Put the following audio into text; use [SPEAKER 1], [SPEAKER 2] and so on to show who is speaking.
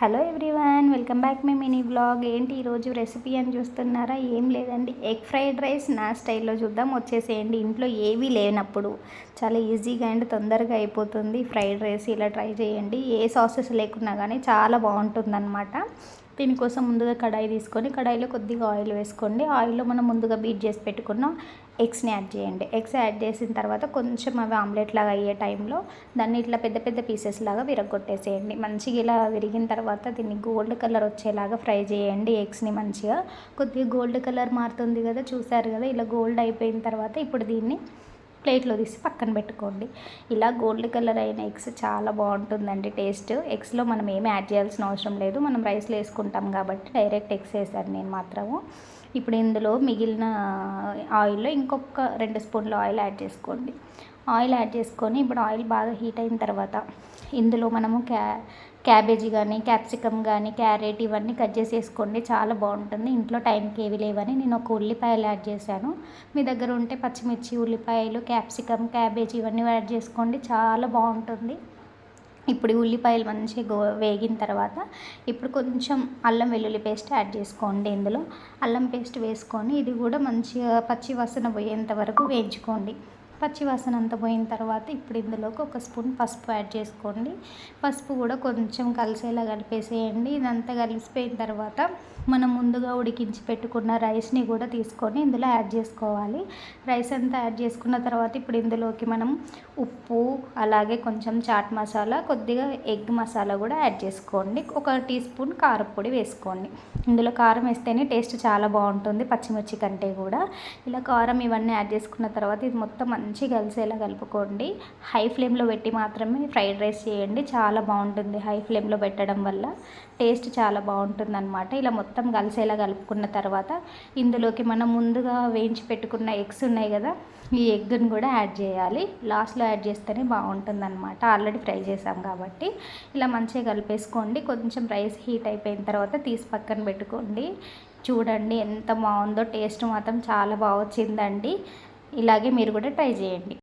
[SPEAKER 1] Hello everyone, welcome back my mini blog. ఏంటి ఈరోజు recipe అని చూస్తున్నారా? ఏం లేదండి, ఎగ్ ఫ్రైడ్ రైస్ నా స్టైల్లో చూద్దాం. వచ్చేసేయండి. ఇంట్లో ఏవీ లేనప్పుడు చాలా ఈజీగా అండ్ తొందరగా అయిపోతుంది ఫ్రైడ్ రైస్. ఇలా ట్రై చేయండి. ఏ సాసెస్ లేకున్నా కానీ చాలా బాగుంటుందన్నమాట. దీనికోసం ముందుగా కడాయి తీసుకొని కడాయిలో కొద్దిగా ఆయిల్ వేసుకోండి. ఆయిల్లో మనం ముందుగా బీట్ చేసి పెట్టుకున్న ఎగ్స్ని యాడ్ చేయండి. ఎగ్స్ యాడ్ చేసిన తర్వాత కొంచెం అవి ఆమ్లెట్ లాగా అయ్యే టైంలో దాన్ని ఇట్లా పెద్ద పెద్ద పీసెస్ లాగా విరగొట్టేసేయండి. మంచిగా ఇలా విరిగిన తర్వాత దీన్ని గోల్డ్ కలర్ వచ్చేలాగా ఫ్రై చేయండి. ఎగ్స్ని మంచిగా కొద్దిగా గోల్డ్ కలర్ మారుతుంది కదా, చూసారు కదా. ఇలా గోల్డ్ అయిపోయిన తర్వాత ఇప్పుడు దీన్ని ప్లేట్లో తీసి పక్కన పెట్టుకోండి. ఇలా గోల్డ్ కలర్ అయిన ఎగ్స్ చాలా బాగుంటుందండి టేస్ట్. ఎగ్స్లో మనం ఏమీ యాడ్ చేయాల్సిన అవసరం లేదు, మనం రైస్లో వేసుకుంటాం కాబట్టి డైరెక్ట్ ఎగ్స్ వేసాను నేను మాత్రము. ఇప్పుడు ఇందులో మిగిలిన ఆయిల్లో ఇంకొక 2 స్పూన్ల ఆయిల్ యాడ్ చేసుకోండి. ఆయిల్ యాడ్ చేసుకొని ఇప్పుడు ఆయిల్ బాగా హీట్ అయిన తర్వాత ఇందులో మనము క్యాబేజీ కానీ క్యాప్సికమ్ కానీ క్యారెట్ ఇవన్నీ కట్ చేసి వేసుకోండి. చాలా బాగుంటుంది. ఇంట్లో టైంకి ఏవి లేవని నేను ఒక ఉల్లిపాయలు యాడ్ చేశాను. మీ దగ్గర ఉంటే పచ్చిమిర్చి, ఉల్లిపాయలు, క్యాప్సికమ్, క్యాబేజీ ఇవన్నీ యాడ్ చేసుకోండి. చాలా బాగుంటుంది. ఇప్పుడు ఉల్లిపాయలు మంచిగా వేగిన తర్వాత ఇప్పుడు కొంచెం అల్లం వెల్లుల్లి పేస్ట్ యాడ్ చేసుకోండి. ఇందులో అల్లం పేస్ట్ వేసుకొని ఇది కూడా మంచిగా పచ్చి వాసన పోయేంత వరకు వేయించుకోండి. పచ్చి వాసన అంతా పోయిన తర్వాత ఇప్పుడు ఇందులోకి 1 స్పూన్ పసుపు యాడ్ చేసుకోండి. పసుపు కూడా కొంచెం కలిసేలా కలిపేసేయండి. ఇదంతా కలిసిపోయిన తర్వాత మనం ముందుగా ఉడికించి పెట్టుకున్న రైస్ని కూడా తీసుకొని ఇందులో యాడ్ చేసుకోవాలి. రైస్ అంతా యాడ్ చేసుకున్న తర్వాత ఇప్పుడు ఇందులోకి మనం ఉప్పు, అలాగే కొంచెం చాట్ మసాలా, కొద్దిగా ఎగ్ మసాలా కూడా యాడ్ చేసుకోండి. 1 టీ స్పూన్ కారపొడి వేసుకోండి. ఇందులో కారం వేస్తేనే టేస్ట్ చాలా బాగుంటుంది పచ్చిమిర్చి కంటే కూడా. ఇలా కారం ఇవన్నీ యాడ్ చేసుకున్న తర్వాత ఇది మొత్తం మంచిగా కలిసేలా కలుపుకోండి. హై ఫ్లేమ్లో పెట్టి మాత్రమే ఫ్రైడ్ రైస్ చేయండి, చాలా బాగుంటుంది. హై ఫ్లేమ్లో పెట్టడం వల్ల టేస్ట్ చాలా బాగుంటుంది అనమాట. ఇలా మొత్తం కలిసేలా కలుపుకున్న తర్వాత ఇందులోకి మనం ముందుగా వేయించి పెట్టుకున్న ఎగ్స్ ఉన్నాయి కదా, ఈ ఎగ్ని కూడా యాడ్ చేయాలి. లాస్ట్లో యాడ్ చేస్తేనే బాగుంటుంది అనమాట, ఆల్రెడీ ఫ్రై చేసాం కాబట్టి. ఇలా మంచిగా కలిపేసుకోండి. కొంచెం రైస్ హీట్ అయిపోయిన తర్వాత తీసి పక్కన పెట్టుకోండి. చూడండి ఎంత బాగుందో, టేస్ట్ మాత్రం చాలా బాగా వచ్చిందండి. ఇలాగే మీరు కూడా ట్రై చేయండి.